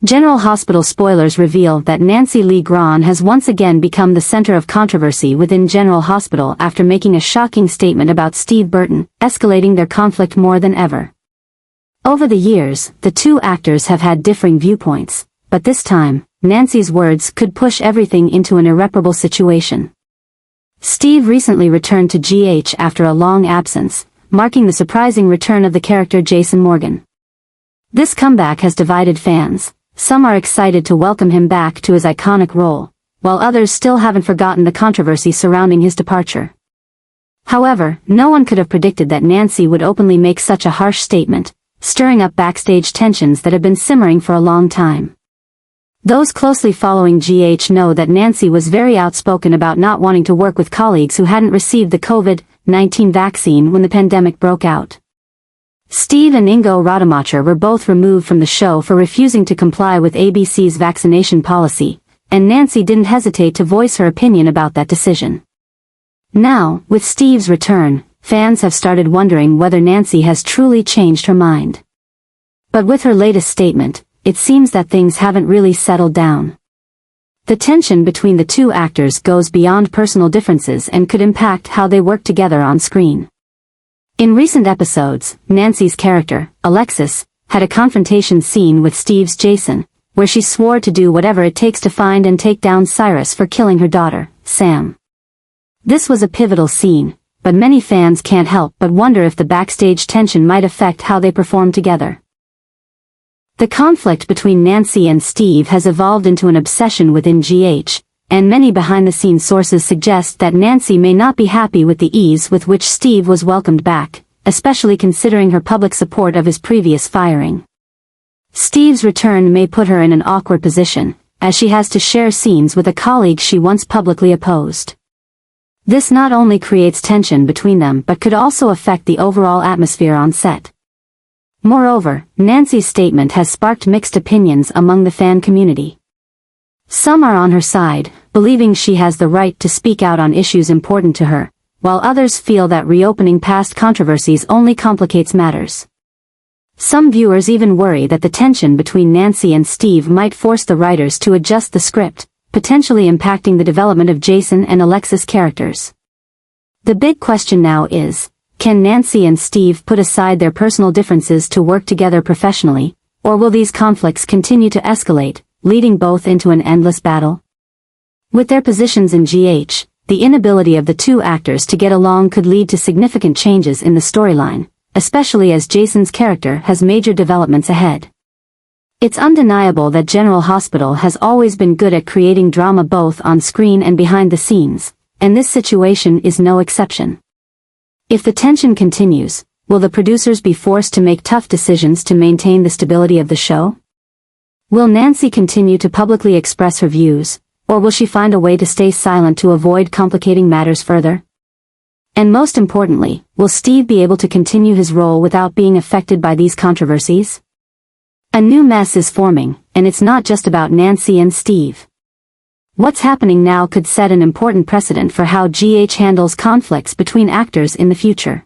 General Hospital spoilers reveal that Nancy Lee Grahn has once again become the center of controversy within General Hospital after making a shocking statement about Steve Burton, escalating their conflict more than ever. Over the years, the two actors have had differing viewpoints, but this time, Nancy's words could push everything into an irreparable situation. Steve recently returned to GH after a long absence, marking the surprising return of the character Jason Morgan. This comeback has divided fans. Some are excited to welcome him back to his iconic role, while others still haven't forgotten the controversy surrounding his departure. However, no one could have predicted that Nancy would openly make such a harsh statement, stirring up backstage tensions that have been simmering for a long time. Those closely following GH know that Nancy was very outspoken about not wanting to work with colleagues who hadn't received the COVID-19 vaccine when the pandemic broke out. Steve and Ingo Rademacher were both removed from the show for refusing to comply with ABC's vaccination policy, and Nancy didn't hesitate to voice her opinion about that decision. Now, with Steve's return, fans have started wondering whether Nancy has truly changed her mind. But with her latest statement, it seems that things haven't really settled down. The tension between the two actors goes beyond personal differences and could impact how they work together on screen. In recent episodes, Nancy's character, Alexis, had a confrontation scene with Steve's Jason, where she swore to do whatever it takes to find and take down Cyrus for killing her daughter, Sam. This was a pivotal scene, but many fans can't help but wonder if the backstage tension might affect how they perform together. The conflict between Nancy and Steve has evolved into an obsession within GH, and many behind-the-scenes sources suggest that Nancy may not be happy with the ease with which Steve was welcomed back, especially considering her public support of his previous firing. Steve's return may put her in an awkward position, as she has to share scenes with a colleague she once publicly opposed. This not only creates tension between them but could also affect the overall atmosphere on set. Moreover, Nancy's statement has sparked mixed opinions among the fan community. Some are on her side, believing she has the right to speak out on issues important to her, while others feel that reopening past controversies only complicates matters. Some viewers even worry that the tension between Nancy and Steve might force the writers to adjust the script, potentially impacting the development of Jason and Alexis' characters. The big question now is, can Nancy and Steve put aside their personal differences to work together professionally, or will these conflicts continue to escalate, leading both into an endless battle? With their positions in GH, the inability of the two actors to get along could lead to significant changes in the storyline, especially as Jason's character has major developments ahead. It's undeniable that General Hospital has always been good at creating drama both on screen and behind the scenes, and this situation is no exception. If the tension continues, will the producers be forced to make tough decisions to maintain the stability of the show? Will Nancy continue to publicly express her views, or will she find a way to stay silent to avoid complicating matters further? And most importantly, will Steve be able to continue his role without being affected by these controversies? A new mess is forming, and it's not just about Nancy and Steve. What's happening now could set an important precedent for how GH handles conflicts between actors in the future.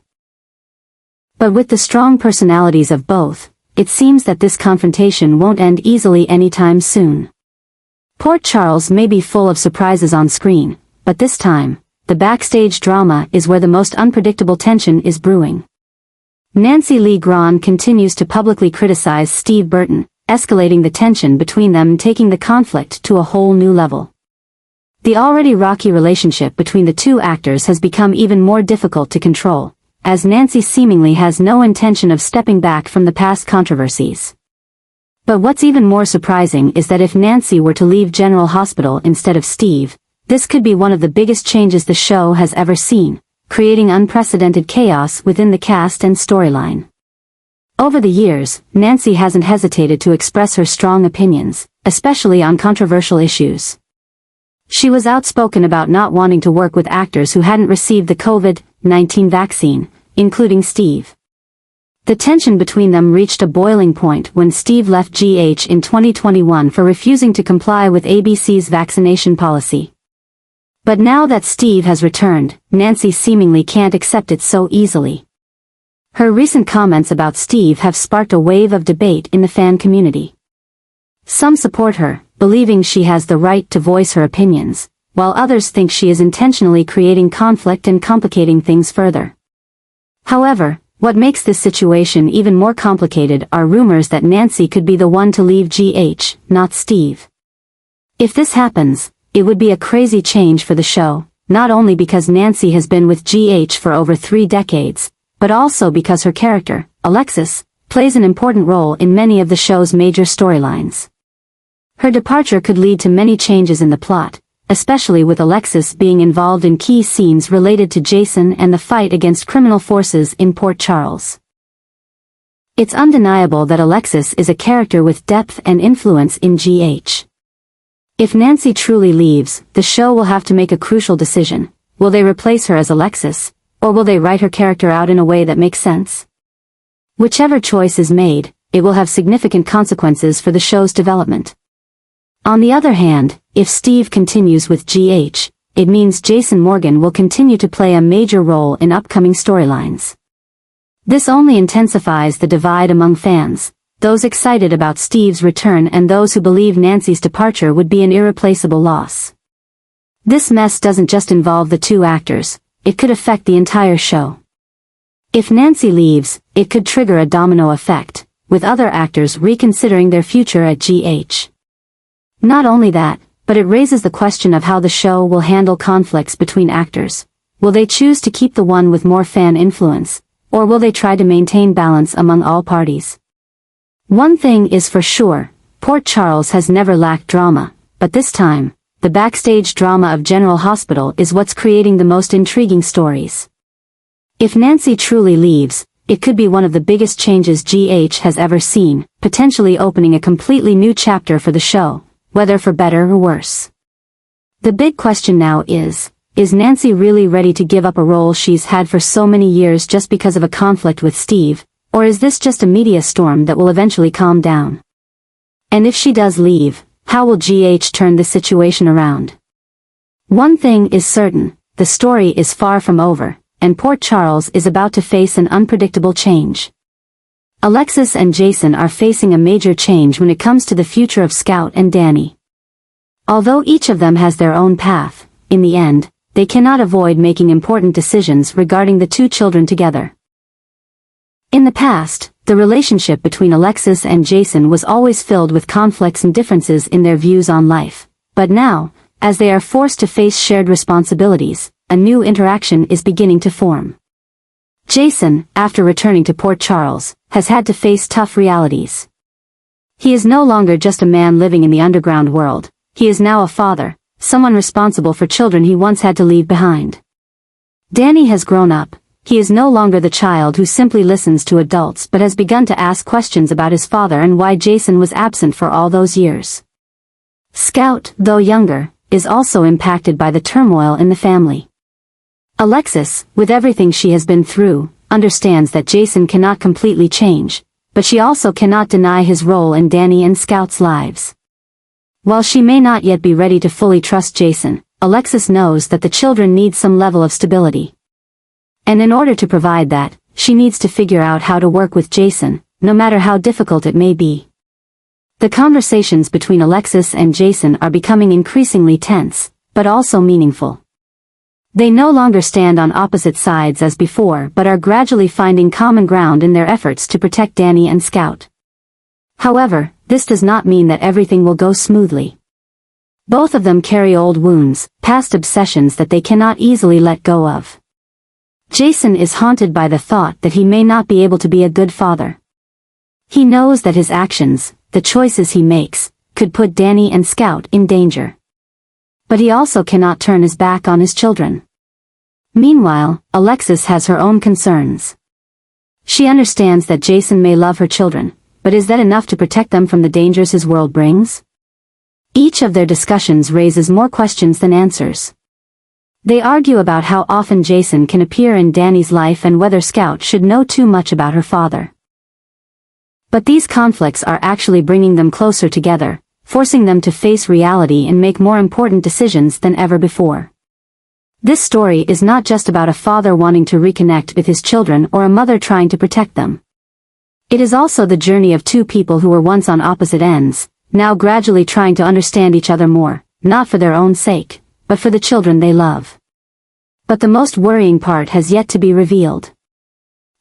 But with the strong personalities of both, it seems that this confrontation won't end easily anytime soon. Port Charles may be full of surprises on screen, but this time, the backstage drama is where the most unpredictable tension is brewing. Nancy Lee Grahn continues to publicly criticize Steve Burton, escalating the tension between them and taking the conflict to a whole new level. The already rocky relationship between the two actors has become even more difficult to control, as Nancy seemingly has no intention of stepping back from the past controversies. But what's even more surprising is that if Nancy were to leave General Hospital instead of Steve, this could be one of the biggest changes the show has ever seen, creating unprecedented chaos within the cast and storyline. Over the years, Nancy hasn't hesitated to express her strong opinions, especially on controversial issues. She was outspoken about not wanting to work with actors who hadn't received the COVID-19 vaccine, including Steve. The tension between them reached a boiling point when Steve left GH in 2021 for refusing to comply with ABC's vaccination policy. But now that Steve has returned, Nancy seemingly can't accept it so easily. Her recent comments about Steve have sparked a wave of debate in the fan community. Some support her, believing she has the right to voice her opinions, while others think she is intentionally creating conflict and complicating things further. However, what makes this situation even more complicated are rumors that Nancy could be the one to leave GH, not Steve. If this happens, it would be a crazy change for the show, not only because Nancy has been with GH for over 3 decades, but also because her character, Alexis, plays an important role in many of the show's major storylines. Her departure could lead to many changes in the plot, especially with Alexis being involved in key scenes related to Jason and the fight against criminal forces in Port Charles. It's undeniable that Alexis is a character with depth and influence in GH. If Nancy truly leaves, the show will have to make a crucial decision. Will they replace her as Alexis, or will they write her character out in a way that makes sense? Whichever choice is made, it will have significant consequences for the show's development. On the other hand, if Steve continues with GH, it means Jason Morgan will continue to play a major role in upcoming storylines. This only intensifies the divide among fans, those excited about Steve's return and those who believe Nancy's departure would be an irreplaceable loss. This mess doesn't just involve the 2 actors, it could affect the entire show. If Nancy leaves, it could trigger a domino effect, with other actors reconsidering their future at GH. Not only that, but it raises the question of how the show will handle conflicts between actors. Will they choose to keep the one with more fan influence, or will they try to maintain balance among all parties? One thing is for sure, Port Charles has never lacked drama, but this time, the backstage drama of General Hospital is what's creating the most intriguing stories. If Nancy truly leaves, it could be one of the biggest changes GH has ever seen, potentially opening a completely new chapter for the show, whether for better or worse. The big question now is Nancy really ready to give up a role she's had for so many years just because of a conflict with Steve, or is this just a media storm that will eventually calm down? And if she does leave, how will GH turn this situation around? One thing is certain, the story is far from over, and Port Charles is about to face an unpredictable change. Alexis and Jason are facing a major change when it comes to the future of Scout and Danny. Although each of them has their own path, in the end, they cannot avoid making important decisions regarding the 2 children together. In the past, the relationship between Alexis and Jason was always filled with conflicts and differences in their views on life, but now, as they are forced to face shared responsibilities, a new interaction is beginning to form. Jason, after returning to Port Charles, has had to face tough realities. He is no longer just a man living in the underground world, he is now a father, someone responsible for children he once had to leave behind. Danny has grown up. He is no longer the child who simply listens to adults but has begun to ask questions about his father and why Jason was absent for all those years. Scout, though younger, is also impacted by the turmoil in the family. Alexis, with everything she has been through, understands that Jason cannot completely change, but she also cannot deny his role in Danny and Scout's lives. While she may not yet be ready to fully trust Jason, Alexis knows that the children need some level of stability. And in order to provide that, she needs to figure out how to work with Jason, no matter how difficult it may be. The conversations between Alexis and Jason are becoming increasingly tense, but also meaningful. They no longer stand on opposite sides as before but are gradually finding common ground in their efforts to protect Danny and Scout. However, this does not mean that everything will go smoothly. Both of them carry old wounds, past obsessions that they cannot easily let go of. Jason is haunted by the thought that he may not be able to be a good father. He knows that his actions, the choices he makes, could put Danny and Scout in danger. But he also cannot turn his back on his children. Meanwhile, Alexis has her own concerns. She understands that Jason may love her children, but is that enough to protect them from the dangers his world brings? Each of their discussions raises more questions than answers. They argue about how often Jason can appear in Danny's life and whether Scout should know too much about her father. But these conflicts are actually bringing them closer together, forcing them to face reality and make more important decisions than ever before. This story is not just about a father wanting to reconnect with his children or a mother trying to protect them. It is also the journey of 2 people who were once on opposite ends, now gradually trying to understand each other more, not for their own sake, but for the children they love. But the most worrying part has yet to be revealed.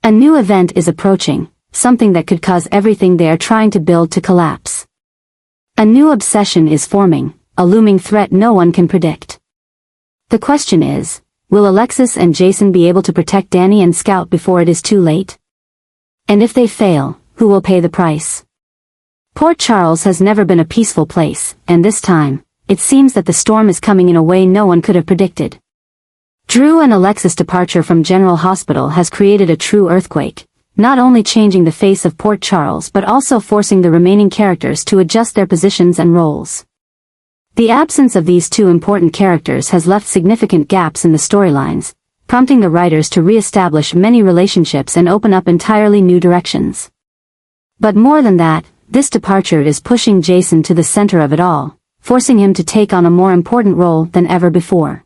A new event is approaching, something that could cause everything they are trying to build to collapse. A new obsession is forming, a looming threat no one can predict. The question is, will Alexis and Jason be able to protect Danny and Scout before it is too late? And if they fail, who will pay the price? Port Charles has never been a peaceful place, and this time, it seems that the storm is coming in a way no one could have predicted. Drew and Alexis' departure from General Hospital has created a true earthquake, not only changing the face of Port Charles but also forcing the remaining characters to adjust their positions and roles. The absence of these two important characters has left significant gaps in the storylines, prompting the writers to re-establish many relationships and open up entirely new directions. But more than that, this departure is pushing Jason to the center of it all, forcing him to take on a more important role than ever before.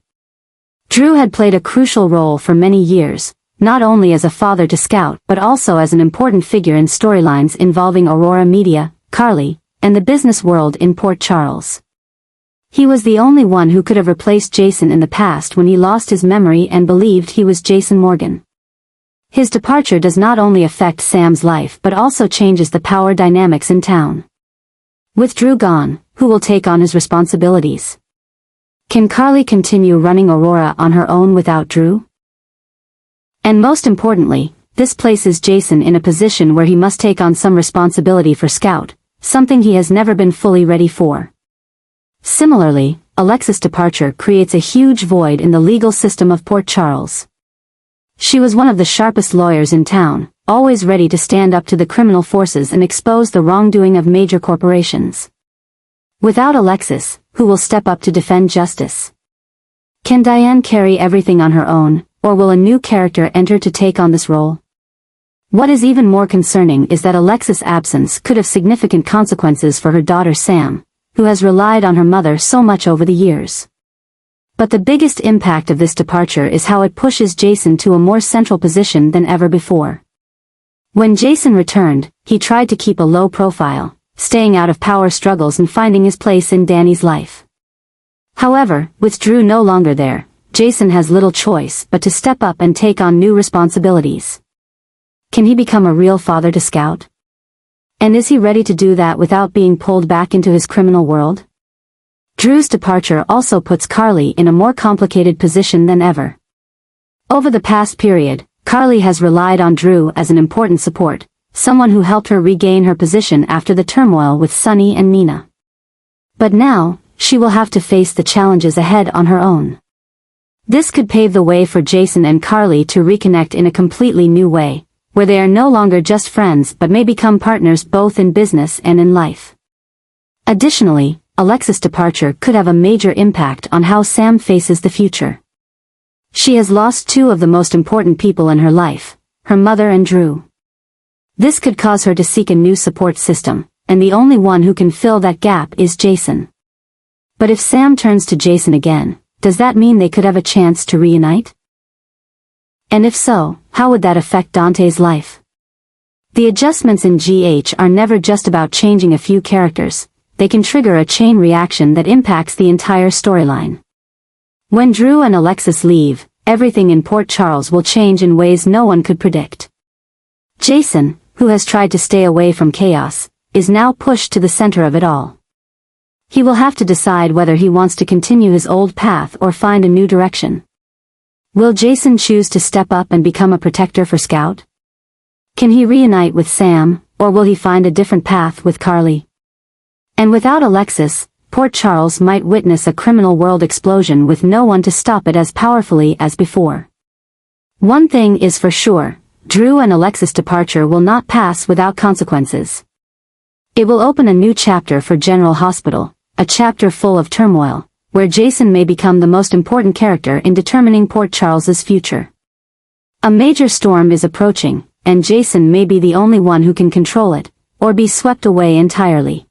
Drew had played a crucial role for many years, not only as a father to Scout but also as an important figure in storylines involving Aurora Media, Carly, and the business world in Port Charles. He was the only one who could have replaced Jason in the past when he lost his memory and believed he was Jason Morgan. His departure does not only affect Sam's life but also changes the power dynamics in town. With Drew gone, who will take on his responsibilities? Can Carly continue running Aurora on her own without Drew? And most importantly, this places Jason in a position where he must take on some responsibility for Scout, something he has never been fully ready for. Similarly, Alexis' departure creates a huge void in the legal system of Port Charles. She was one of the sharpest lawyers in town, always ready to stand up to the criminal forces and expose the wrongdoing of major corporations. Without Alexis, who will step up to defend justice? Can Diane carry everything on her own, or will a new character enter to take on this role? What is even more concerning is that Alexis' absence could have significant consequences for her daughter Sam, who has relied on her mother so much over the years. But the biggest impact of this departure is how it pushes Jason to a more central position than ever before. When Jason returned, he tried to keep a low profile, staying out of power struggles and finding his place in Danny's life. However, with Drew no longer there, Jason has little choice but to step up and take on new responsibilities. Can he become a real father to Scout? And is he ready to do that without being pulled back into his criminal world? Drew's departure also puts Carly in a more complicated position than ever. Over the past period, Carly has relied on Drew as an important support, someone who helped her regain her position after the turmoil with Sunny and Nina. But now, she will have to face the challenges ahead on her own. This could pave the way for Jason and Carly to reconnect in a completely new way, where they are no longer just friends but may become partners both in business and in life. Additionally, Alexis' departure could have a major impact on how Sam faces the future. She has lost two of the most important people in her life, her mother and Drew. This could cause her to seek a new support system, and the only one who can fill that gap is Jason. But if Sam turns to Jason again, does that mean they could have a chance to reunite? And if so, how would that affect Dante's life? The adjustments in GH are never just about changing a few characters, they can trigger a chain reaction that impacts the entire storyline. When Drew and Alexis leave, everything in Port Charles will change in ways no one could predict. Jason, who has tried to stay away from chaos, is now pushed to the center of it all. He will have to decide whether he wants to continue his old path or find a new direction. Will Jason choose to step up and become a protector for Scout? Can he reunite with Sam, or will he find a different path with Carly? And without Alexis, Port Charles might witness a criminal world explosion with no one to stop it as powerfully as before. One thing is for sure, Drew and Alexis' departure will not pass without consequences. It will open a new chapter for General Hospital, a chapter full of turmoil, where Jason may become the most important character in determining Port Charles's future. A major storm is approaching, and Jason may be the only one who can control it, or be swept away entirely.